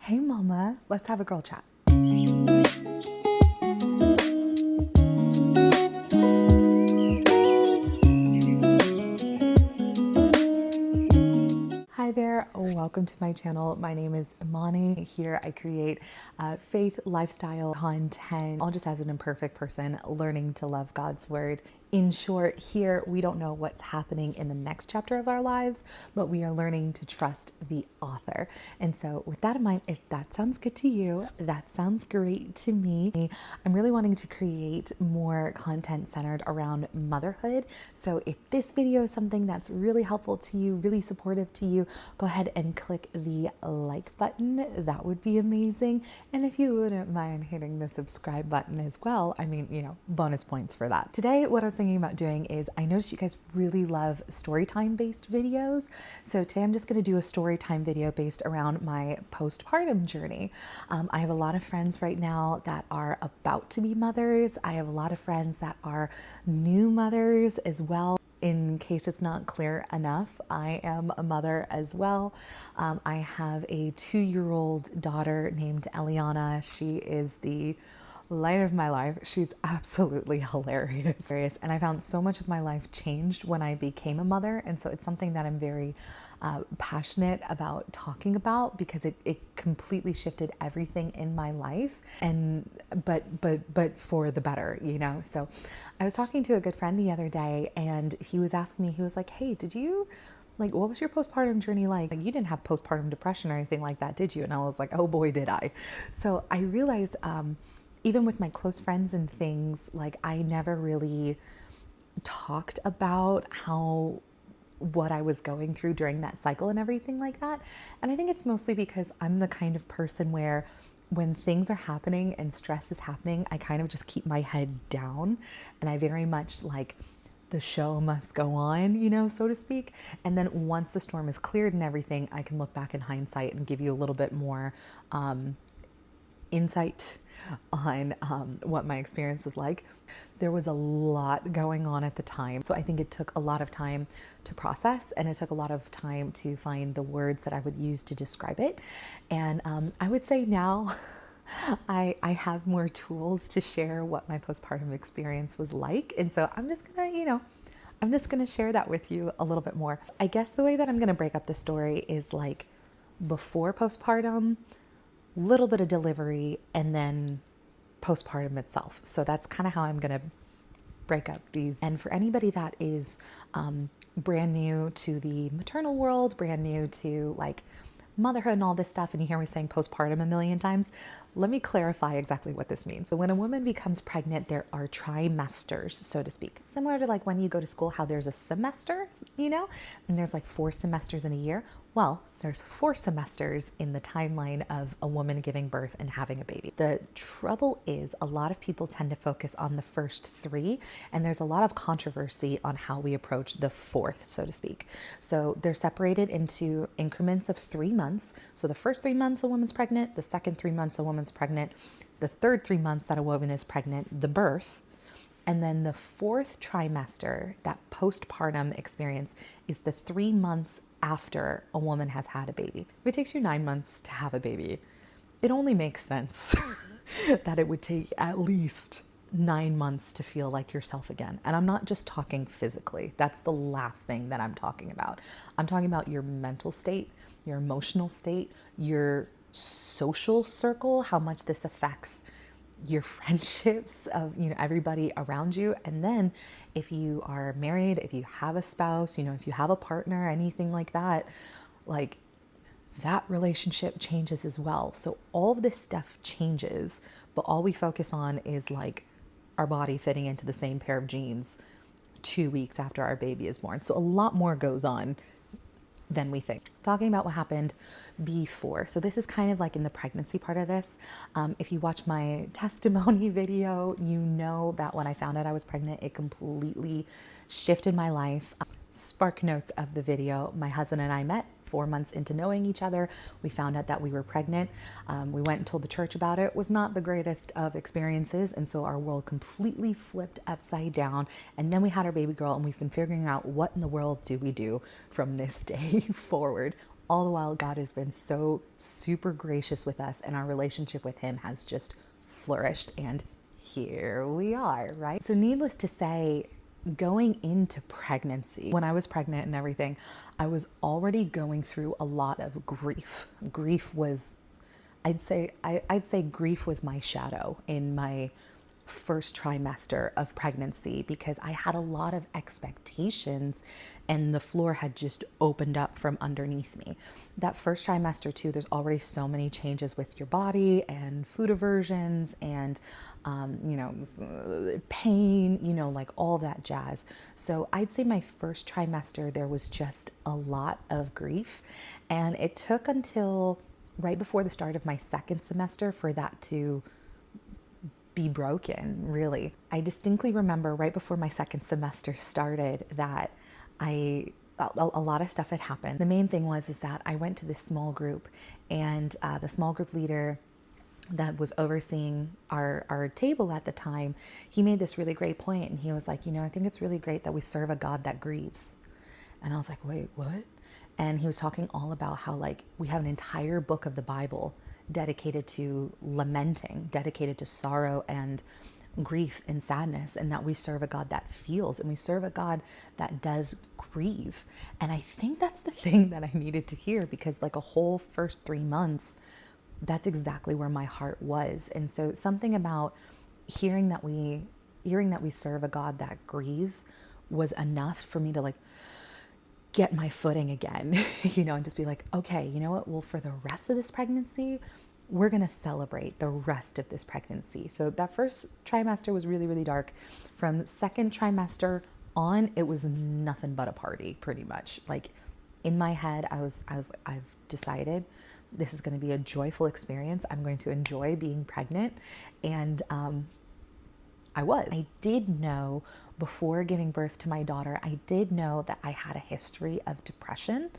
Hey mama, let's have a girl chat. Hi there, welcome to my channel. My name is Imani. Here I create faith, lifestyle content, all just as an imperfect person learning to love God's word. In short, here we don't know what's happening in the next chapter of our lives, but we are learning to trust the author. And so with that in mind, if that sounds good to you, that sounds great to me. I'm really wanting to create more content centered around motherhood. So if this video is something that's really helpful to you, really supportive to you, go ahead and click the like button. That would be amazing. And if you wouldn't mind hitting the subscribe button as well, I mean, bonus points for that. Today, what I was thinking about doing is I noticed you guys really love story time based videos. So today I'm just going to do a story time video based around my postpartum journey. I have a lot of friends right now that are about to be mothers. I have a lot of friends that are new mothers as well. In case it's not clear enough, I am a mother as well. I have a 2-year-old daughter named Eliana. She is the light of my life. She's absolutely hilarious. And I found so much of my life changed when I became a mother. And so it's something that I'm very passionate about talking about because it completely shifted everything in my life. And but for the better, So I was talking to a good friend the other day and he was asking me, he was like, hey, what was your postpartum journey like? You didn't have postpartum depression or anything like that, did you? And I was like, oh boy, did I. So I realized, even with my close friends and things, I never really talked about what I was going through during that cycle and everything like that. And I think it's mostly because I'm the kind of person where when things are happening and stress is happening, I kind of just keep my head down and I very much the show must go on, so to speak. And then once the storm is cleared and everything, I can look back in hindsight and give you a little bit more insight on what my experience was like. There was a lot going on at the time. So I think it took a lot of time to process and it took a lot of time to find the words that I would use to describe it. And I would say now I have more tools to share what my postpartum experience was like. And so I'm just gonna share that with you a little bit more. I guess the way that I'm gonna break up the story is before postpartum, little bit of delivery, and then postpartum itself. So that's kind of how I'm going to break up these. And for anybody that is brand new to the maternal world, brand new to motherhood and all this stuff, and you hear me saying postpartum a million times, let me clarify exactly what this means. So when a woman becomes pregnant, there are trimesters, so to speak. Similar to when you go to school, how there's a semester, and there's 4 semesters in a year. Well, there's 4 semesters in the timeline of a woman giving birth and having a baby. The trouble is a lot of people tend to focus on the first 3, and there's a lot of controversy on how we approach the 4th, so to speak. So they're separated into increments of 3 months. So the first 3 months a woman's pregnant, the second 3 months a woman's pregnant, the third 3 months that a woman is pregnant, the birth, and then the 4th trimester, that postpartum experience, is the 3 months after a woman has had a baby. If it takes you 9 months to have a baby, it only makes sense that it would take at least 9 months to feel like yourself again. And I'm not just talking physically. That's the last thing that I'm talking about. I'm talking about your mental state, your emotional state, your social circle, how much this affects your friendships of everybody around you. And then if you are married, if you have a spouse, if you have a partner, anything like that relationship changes as well. So all of this stuff changes, but all we focus on is our body fitting into the same pair of jeans 2 weeks after our baby is born. So a lot more goes on than we think. Talking about what happened before. So this is kind of in the pregnancy part of this. If you watch my testimony video, you know that when I found out I was pregnant, it completely shifted my life. Spark notes of the video, my husband and I met 4 months into knowing each other. We found out that we were pregnant. We went and told the church about it. It was not the greatest of experiences. And so our world completely flipped upside down. And then we had our baby girl and we've been figuring out what in the world do we do from this day forward. All the while, God has been so super gracious with us, and our relationship with Him has just flourished. And here we are, right? So, needless to say, going into pregnancy, when I was pregnant and everything, I was already going through a lot of grief. Grief was, I'd say grief was my shadow in my first trimester of pregnancy, because I had a lot of expectations and the floor had just opened up from underneath me. That first trimester too, there's already so many changes with your body and food aversions and pain, like all that jazz. So I'd say my first trimester, there was just a lot of grief, and it took until right before the start of my second semester for that to be broken, really. I distinctly remember right before my second semester started that a lot of stuff had happened. The main thing was that I went to this small group, and the small group leader that was overseeing our table at the time, he made this really great point, and he was like, I think it's really great that we serve a God that grieves. And I was like, wait, what? And he was talking all about how we have an entire book of the Bible dedicated to lamenting, dedicated to sorrow and grief and sadness, and that we serve a God that feels, and we serve a God that does grieve. And I think that's the thing that I needed to hear, because a whole first 3 months, that's exactly where my heart was. And so something about hearing that we serve a God that grieves was enough for me to get my footing again, and just be like, okay, you know what? Well, for the rest of this pregnancy, we're going to celebrate the rest of this pregnancy. So that first trimester was really, really dark. From second trimester on, it was nothing but a party, pretty much. In my head, I've decided this is going to be a joyful experience. I'm going to enjoy being pregnant. And, I did know before giving birth to my daughter, I did know that I had a history of depression.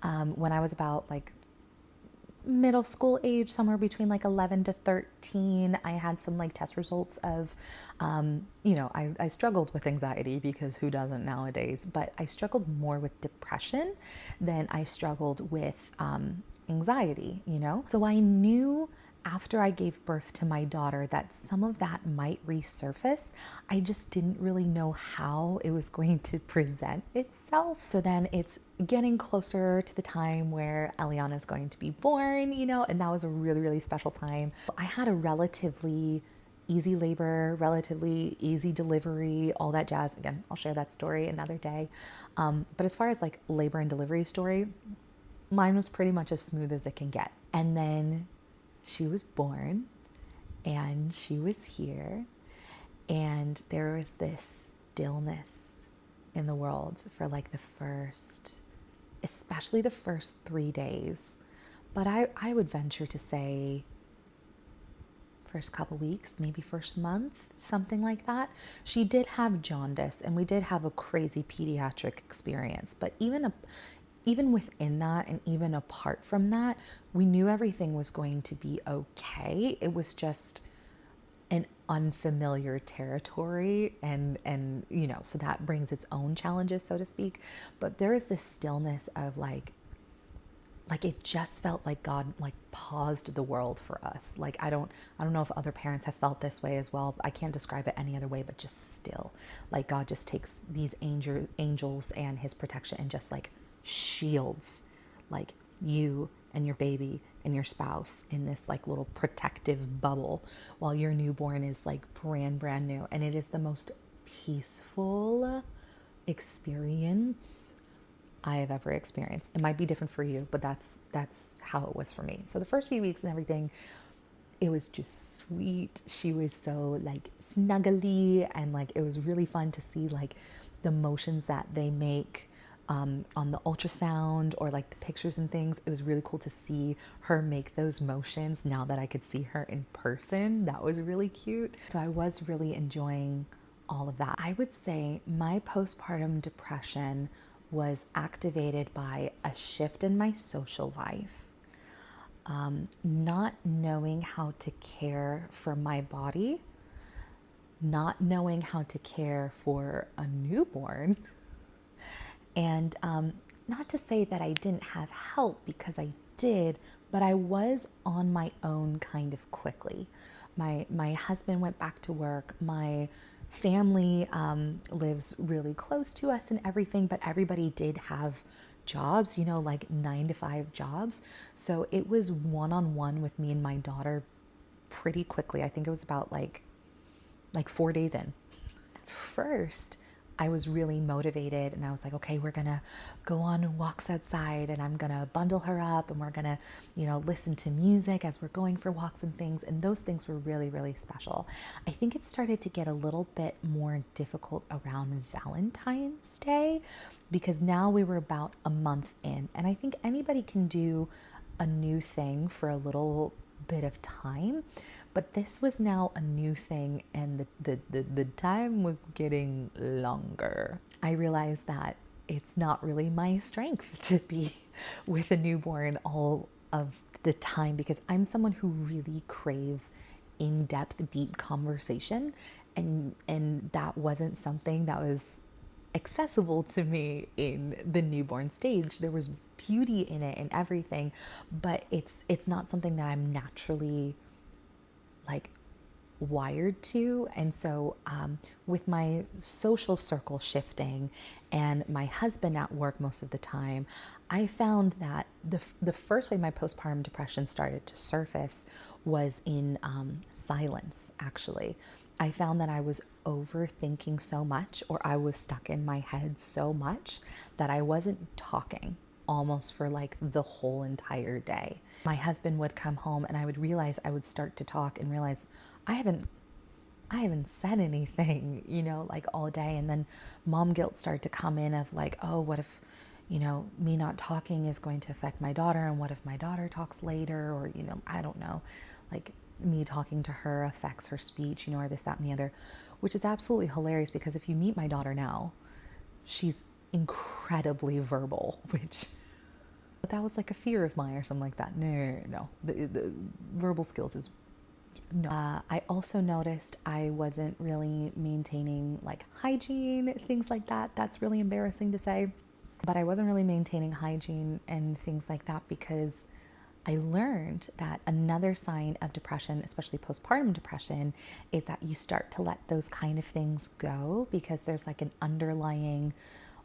When I was about middle school age, somewhere between 11 to 13, I had some test results of, I struggled with anxiety, because who doesn't nowadays, but I struggled more with depression than I struggled with anxiety, So I knew after I gave birth to my daughter that some of that might resurface. I just didn't really know how it was going to present itself. So then it's getting closer to the time where Eliana is going to be born, and that was a really, really special time. I had a relatively easy labor, relatively easy delivery, all that jazz. Again, I'll share that story another day. But as far as labor and delivery story, mine was pretty much as smooth as it can get. And then she was born, and she was here, and there was this stillness in the world for especially the first 3 days. But I would venture to say first couple weeks, maybe first month, something like that. She did have jaundice, and we did have a crazy pediatric experience. But even within that, and even apart from that, we knew everything was going to be okay. It was just an unfamiliar territory, and so that brings its own challenges, so to speak. But there is this stillness of it just felt like God paused the world for us. I don't know if other parents have felt this way as well. I can't describe it any other way, but just still, God just takes these angels and His protection and just shields you and your baby and your spouse in this little protective bubble, while your newborn is brand new, and it is the most peaceful experience I have ever experienced. It might be different for you, but that's how it was for me. So the first few weeks and everything, it was just sweet. She was so snuggly, and it was really fun to see the motions that they make on the ultrasound, or the pictures and things. It was really cool to see her make those motions now that I could see her in person. That was really cute. So I was really enjoying all of that. I would say my postpartum depression was activated by a shift in my social life. Not knowing how to care for my body, not knowing how to care for a newborn, and not to say that I didn't have help, because I did, but I was on my own kind of quickly. My husband went back to work. My family lives really close to us and everything, but everybody did have jobs, like 9 to 5 jobs. So it was one on one with me and my daughter pretty quickly. I think it was about like 4 days in. First, I was really motivated and I was like, okay, we're gonna go on walks outside and I'm gonna bundle her up and we're gonna, listen to music as we're going for walks and things. And those things were really, really special. I think it started to get a little bit more difficult around Valentine's Day, because now we were about a month in. And I think anybody can do a new thing for a little bit of time, but this was now a new thing, and the time was getting longer. I realized that it's not really my strength to be with a newborn all of the time, because I'm someone who really craves in-depth, deep conversation, and that wasn't something that was accessible to me in the newborn stage. There was beauty in it and everything, but it's not something that I'm naturally like wired to. And so with my social circle shifting and my husband at work most of the time, I found that the first way my postpartum depression started to surface was in silence, actually. I found that I was overthinking so much, or I was stuck in my head so much, that I wasn't talking almost for like the whole entire day. My husband would come home and I would realize, I would start to talk and realize I haven't said anything, like all day. And then mom guilt started to come in of like, oh, what if, me not talking is going to affect my daughter? And what if my daughter talks later? Or, I don't know, like me talking to her affects her speech, or this, that, and the other, which is absolutely hilarious, because if you meet my daughter now, she's incredibly verbal, which that was like a fear of mine or something like that. No. The verbal skills is no. I also noticed I wasn't really maintaining like hygiene, things like that. That's really embarrassing to say, but I wasn't really maintaining hygiene and things like that, because I learned that another sign of depression, especially postpartum depression, is that you start to let those kind of things go, because there's like an underlying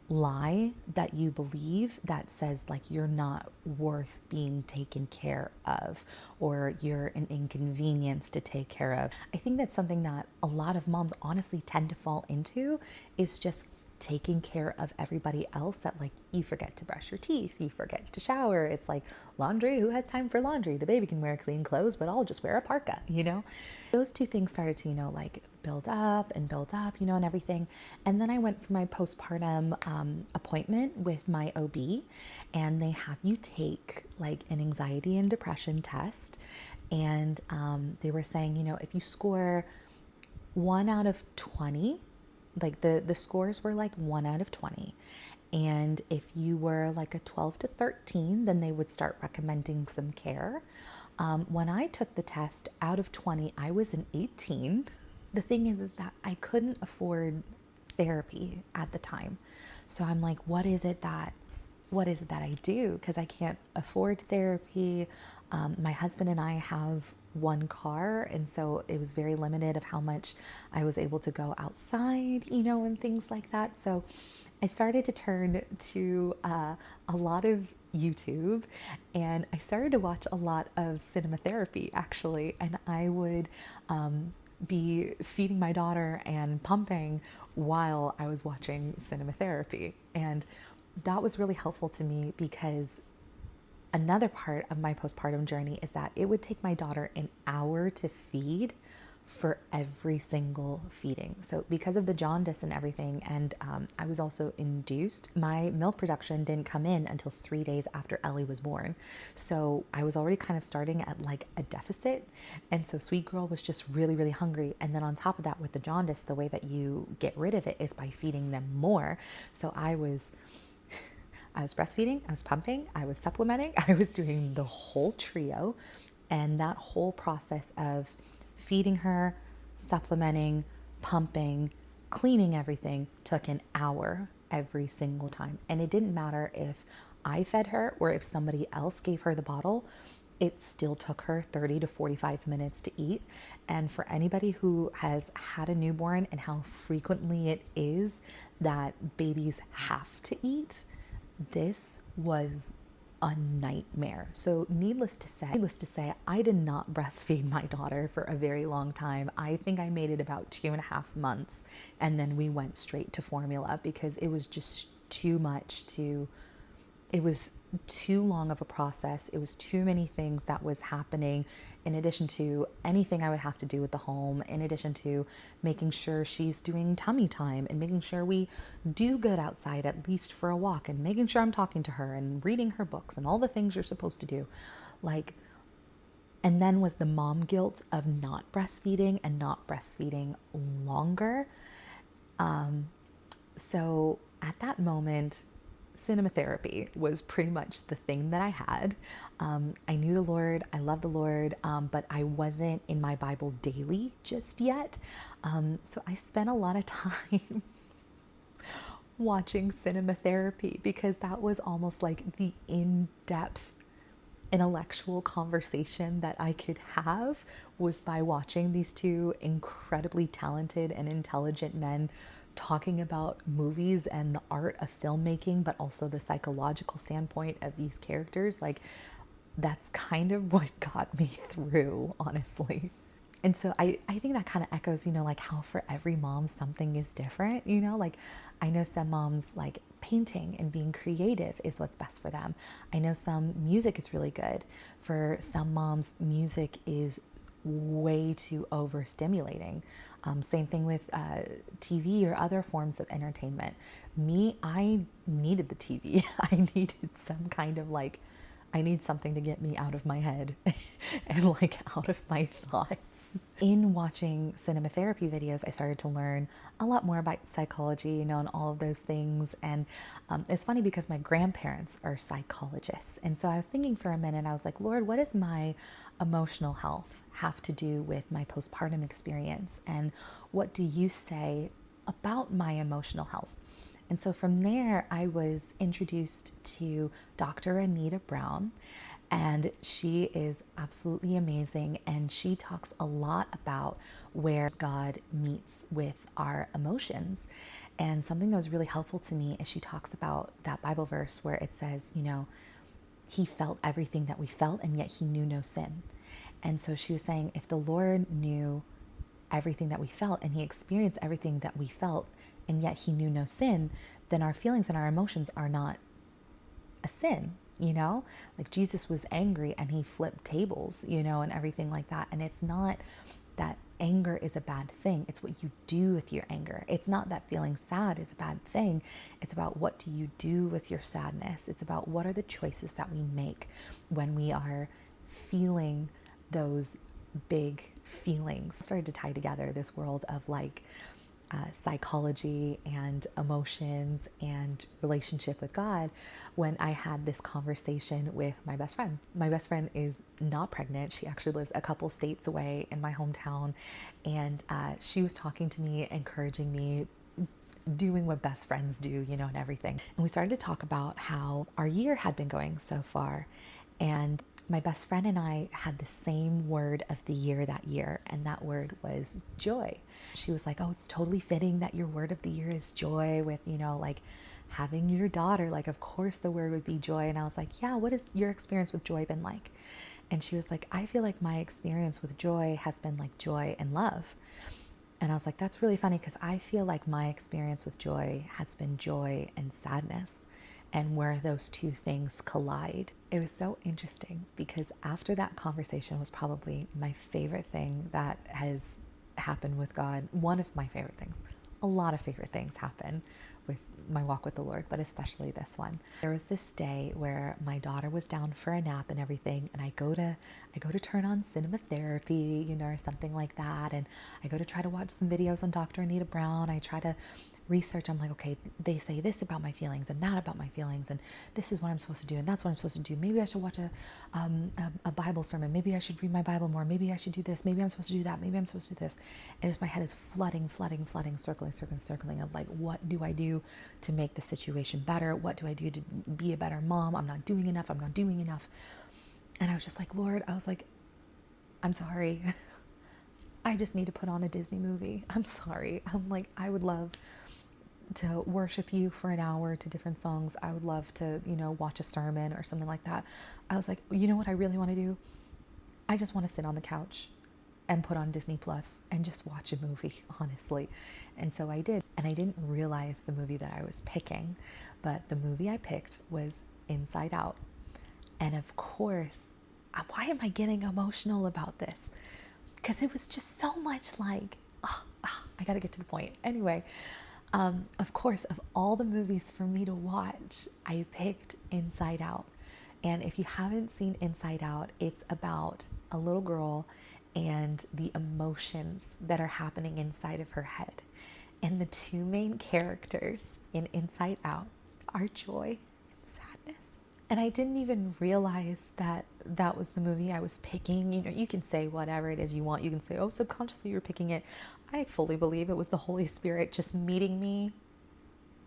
lie that you believe that says like you're not worth being taken care of, or you're an inconvenience to take care of. I think that's something that a lot of moms honestly tend to fall into, is just taking care of everybody else, that like you forget to brush your teeth, you forget to shower. It's like laundry, who has time for laundry? The baby can wear clean clothes, but I'll just wear a parka, Those two things started to, like build up, and everything. And then I went for my postpartum appointment with my OB, and they have you take like an anxiety and depression test. And they were saying, if you score 1 out of 20, like the scores were like 1 out of 20. And if you were like a 12 to 13, then they would start recommending some care. When I took the test, out of 20, I was an 18. The thing is that I couldn't afford therapy at the time. So I'm like, what is it that I do? Because I can't afford therapy. My husband and I have one car, and so it was very limited of how much I was able to go outside, and things like that. So I started to turn to a lot of YouTube, and I started to watch a lot of cinema therapy, actually. And I would be feeding my daughter and pumping while I was watching cinema therapy. And that was really helpful to me, because another part of my postpartum journey is that it would take my daughter an hour to feed for every single feeding. So because of the jaundice and everything, and I was also induced, my milk production didn't come in until 3 days after Ellie was born. So I was already kind of starting at like a deficit. And so Sweet Girl was just really, really hungry. And then on top of that, with the jaundice, the way that you get rid of it is by feeding them more. So I was breastfeeding, I was pumping, I was supplementing, I was doing the whole trio. And that whole process of feeding her, supplementing, pumping, cleaning everything took an hour every single time. And it didn't matter if I fed her or if somebody else gave her the bottle, it still took her 30 to 45 minutes to eat. And for anybody who has had a newborn and how frequently it is that babies have to eat, this was a nightmare. So needless to say, I did not breastfeed my daughter for a very long time. I think I made it about 2.5 months, and then we went straight to formula because it was just too much to, it was too long of a process. It was too many things that was happening in addition to anything I would have to do with the home, in addition to making sure she's doing tummy time and making sure we do good outside at least for a walk and making sure I'm talking to her and reading her books and all the things you're supposed to do. Like, and then was the mom guilt of not breastfeeding and not breastfeeding longer. So at that moment, cinema therapy was pretty much the thing that I had. I knew the Lord, I love the Lord, but I wasn't in my Bible daily just yet. So I spent a lot of time watching cinema therapy because that was almost like the in-depth intellectual conversation that I could have was by watching these two incredibly talented and intelligent men talking about movies and the art of filmmaking, but also the psychological standpoint of these characters. Like, that's kind of what got me through, honestly. And so I think that kind of echoes, like how for every mom, something is different, like I know some moms like painting and being creative is what's best for them. I know some music is really good. For some moms, music is way too overstimulating. Same thing with TV or other forms of entertainment. Me, I needed the TV. I needed some kind of I need something to get me out of my head and out of my thoughts. In watching cinema therapy videos, I started to learn a lot more about psychology, and all of those things. And it's funny because my grandparents are psychologists. And so I was thinking for a minute, I was like, Lord, what does my emotional health have to do with my postpartum experience? And what do you say about my emotional health? And so from there, I was introduced to Dr. Anita Brown, and she is absolutely amazing. And she talks a lot about where God meets with our emotions. And something that was really helpful to me is she talks about that Bible verse where it says, he felt everything that we felt, and yet he knew no sin. And so she was saying, if the Lord knew everything that we felt and he experienced everything that we felt, and yet he knew no sin, then our feelings and our emotions are not a sin, Like Jesus was angry and he flipped tables, and everything like that. And it's not that anger is a bad thing. It's what you do with your anger. It's not that feeling sad is a bad thing. It's about what do you do with your sadness. It's about what are the choices that we make when we are feeling those big feelings. I started to tie together this world of psychology and emotions and relationship with God when I had this conversation with my best friend. My best friend is not pregnant. She actually lives a couple states away in my hometown. And she was talking to me, encouraging me, doing what best friends do, and everything. And we started to talk about how our year had been going so far. And my best friend and I had the same word of the year that year, and that word was joy. She was like, oh, it's totally fitting that your word of the year is joy with, having your daughter. Of course the word would be joy. And I was like, yeah, what has your experience with joy been like? And she was like, I feel like my experience with joy has been like joy and love. And I was like, that's really funny because I feel like my experience with joy has been joy and sadness, and where those two things collide. It was so interesting because after that conversation was probably my favorite thing that has happened with God. One of my favorite things. A lot of favorite things happen with my walk with the Lord, but especially this one. There was this day where my daughter was down for a nap and everything, and I go to turn on cinema therapy, or something like that, and I go to try to watch some videos on Dr. Anita Brown. I try to research. I'm like, okay, they say this about my feelings and that about my feelings, and this is what I'm supposed to do, and that's what I'm supposed to do. Maybe I should watch a Bible sermon. Maybe I should read my Bible more. Maybe I should do this. Maybe I'm supposed to do that. Maybe I'm supposed to do this. And just my head is flooding, circling of like, what do I do to make the situation better? What do I do to be a better mom? I'm not doing enough. I'm not doing enough. And I was just like, Lord, I was like, I'm sorry. I just need to put on a Disney movie. I'm sorry. I'm like, I would love to worship you for an hour to different songs. I would love to, watch a sermon or something like that. I was like, you know what I really want to do? I just want to sit on the couch and put on Disney Plus and just watch a movie, honestly. And so I did. And I didn't realize the movie that I was picking, but the movie I picked was Inside Out. And of course, why am I getting emotional about this? Because it was just so much like, I got to get to the point. Anyway, of course, of all the movies for me to watch, I picked Inside Out. And if you haven't seen Inside Out, it's about a little girl and the emotions that are happening inside of her head. And the two main characters in Inside Out are joy and sadness. And I didn't even realize that that was the movie I was picking. You can say whatever it is you want. You can say, oh, subconsciously you're picking it. I fully believe it was the Holy Spirit just meeting me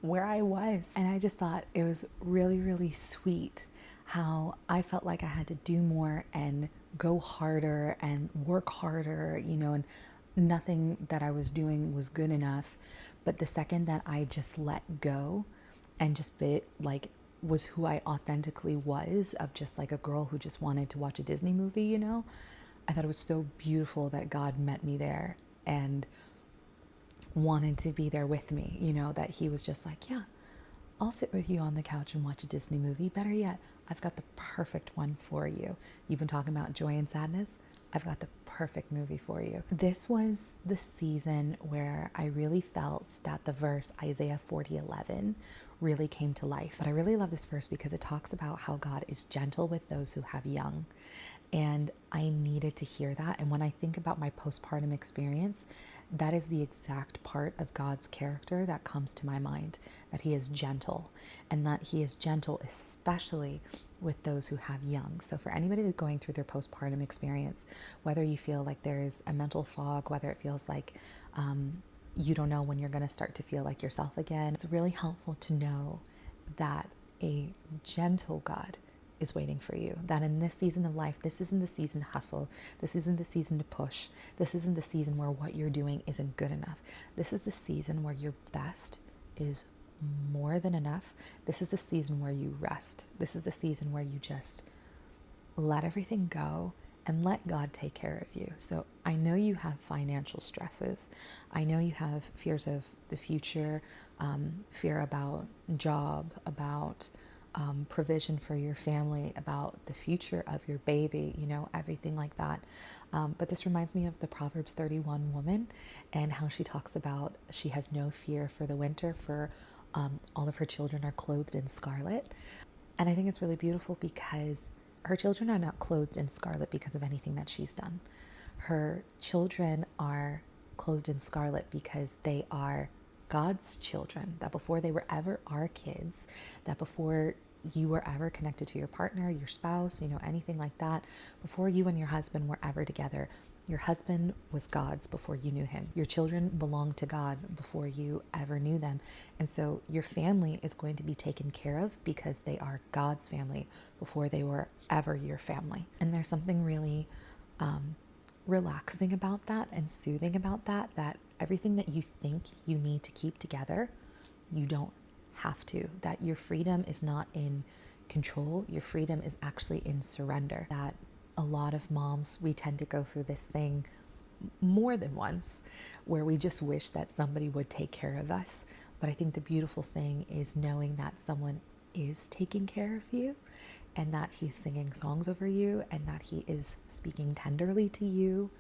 where I was. And I just thought it was really, really sweet how I felt like I had to do more and go harder and work harder, and nothing that I was doing was good enough. But the second that I just let go and just was who I authentically was, of just like a girl who just wanted to watch a Disney movie, I thought it was so beautiful that God met me there and wanted to be there with me, that he was just like, yeah, I'll sit with you on the couch and watch a Disney movie. Better yet, I've got the perfect one for you. You've been talking about joy and sadness. I've got the perfect movie for you. This was the season where I really felt that the verse Isaiah 40:11 really came to life. But I really love this verse because it talks about how God is gentle with those who have young. And I needed to hear that. And when I think about my postpartum experience, that is the exact part of God's character that comes to my mind, that he is gentle, and that he is gentle especially with those who have young. So for anybody that's going through their postpartum experience, whether you feel like there's a mental fog, whether it feels like you don't know when you're going to start to feel like yourself again, it's really helpful to know that a gentle God is waiting for you. That in this season of life, this isn't the season to hustle. This isn't the season to push. This isn't the season where what you're doing isn't good enough. This is the season where your best is more than enough. This is the season where you rest. This is the season where you just let everything go and let God take care of you. So I know you have financial stresses. I know you have fears of the future, fear about job, about provision for your family, about the future of your baby, everything like that. But this reminds me of the Proverbs 31 woman and how she talks about she has no fear for the winter, for all of her children are clothed in scarlet. And I think it's really beautiful because her children are not clothed in scarlet because of anything that she's done. Her children are clothed in scarlet because they are God's children, that before they were ever our kids, that before you were ever connected to your partner, your spouse, anything like that, before you and your husband were ever together, your husband was God's before you knew him. Your children belong to God before you ever knew them. And so your family is going to be taken care of because they are God's family before they were ever your family. And there's something really relaxing about that and soothing about that, that everything that you think you need to keep together, you don't have to. That your freedom is not in control. Your freedom is actually in surrender. That a lot of moms, we tend to go through this thing more than once where we just wish that somebody would take care of us. But I think the beautiful thing is knowing that someone is taking care of you, and that he's singing songs over you, and that he is speaking tenderly to you,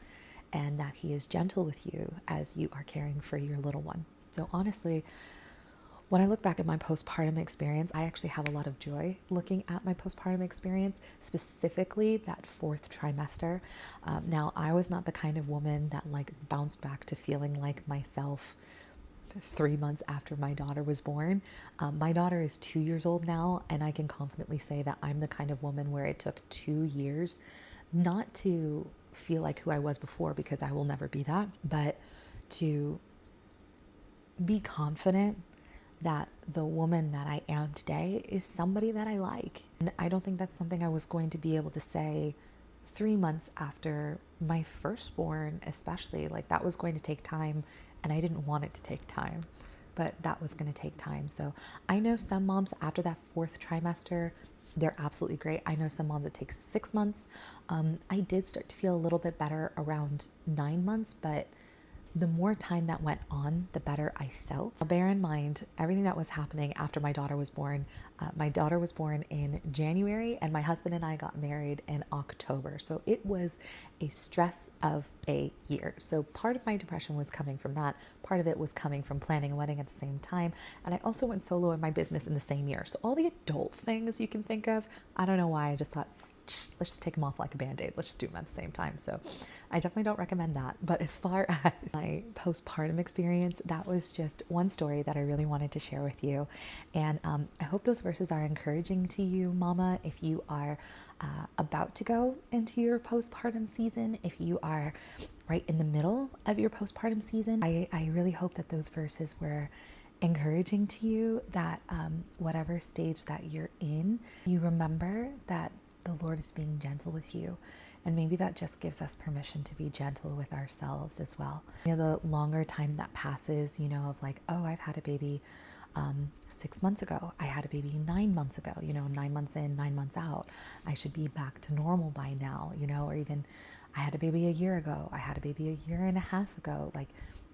and that he is gentle with you as you are caring for your little one. So honestly, when I look back at my postpartum experience, I actually have a lot of joy looking at my postpartum experience, specifically that fourth trimester. Now, I was not the kind of woman that bounced back to feeling like myself 3 months after my daughter was born. My daughter is 2 years old now, and I can confidently say that I'm the kind of woman where it took 2 years not to feel like who I was before, because I will never be that, but to be confident that the woman that I am today is somebody that I like. And I don't think that's something I was going to be able to say 3 months after my firstborn, especially. Like, that was going to take time, and I didn't want it to take time, but that was going to take time. So I know some moms after that fourth trimester, they're absolutely great. I know some moms it takes 6 months. I did start to feel a little bit better around 9 months, but the more time that went on, the better I felt. Now, bear in mind everything that was happening after my daughter was born. My daughter was born in January, and my husband and I got married in October. So it was a stress of a year. So part of my depression was coming from that. Part of it was coming from planning a wedding at the same time. And I also went solo in my business in the same year. So all the adult things you can think of, I don't know why I just thought, let's just take them off like a band-aid. Let's just do them at the same time. So I definitely don't recommend that. But as far as my postpartum experience, that was just one story that I really wanted to share with you. And I hope those verses are encouraging to you, mama, if you are about to go into your postpartum season, if you are right in the middle of your postpartum season. I really hope that those verses were encouraging to you, that whatever stage that you're in, you remember that the Lord is being gentle with you. And maybe that just gives us permission to be gentle with ourselves as well. You know, the longer time that passes, you know, of like, oh, I've had a baby 6 months ago. I had a baby 9 months ago, you know, 9 months in, 9 months out. I should be back to normal by now, you know, or even I had a baby a year ago. I had a baby a year and a half ago. Like,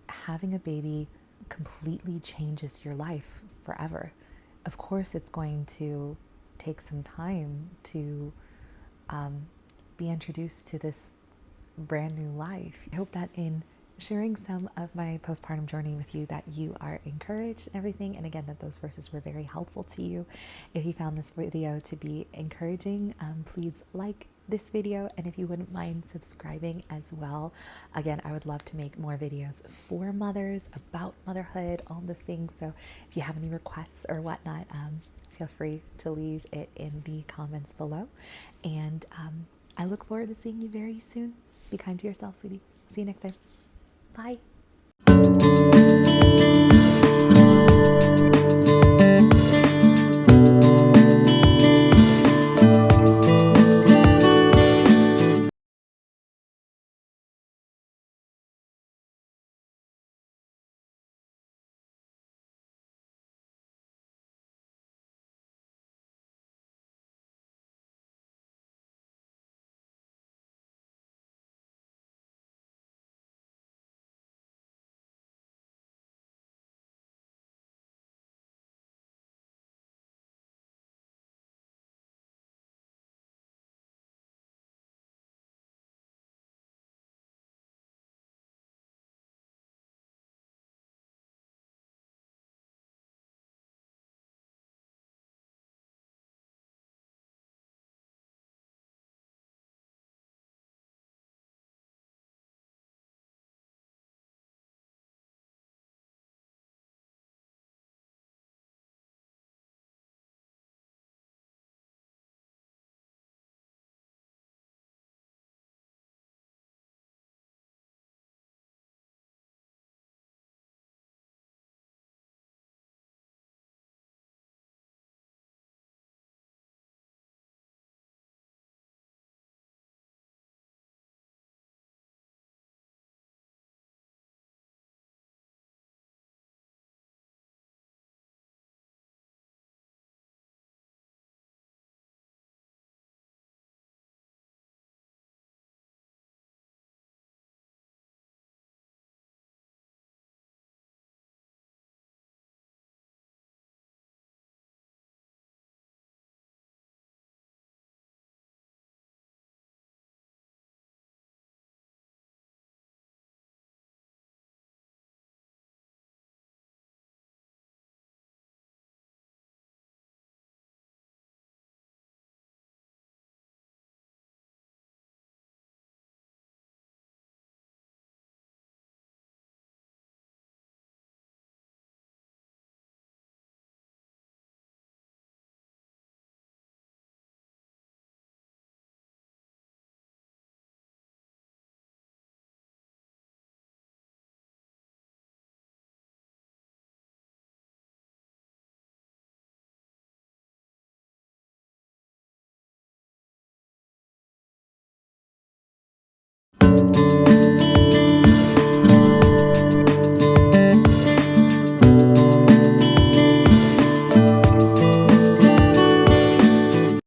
having a baby completely changes your life forever. Of course, it's going to take some time to be introduced to this brand new life. I hope that in sharing some of my postpartum journey with you, that you are encouraged and everything. And again, that those verses were very helpful to you. If you found this video to be encouraging, please like this video, and if you wouldn't mind subscribing as well. Again, I would love to make more videos for mothers, about motherhood, all those things. So if you have any requests or whatnot, feel free to leave it in the comments below. And I look forward to seeing you very soon. Be kind to yourself, sweetie. See you next time. Bye.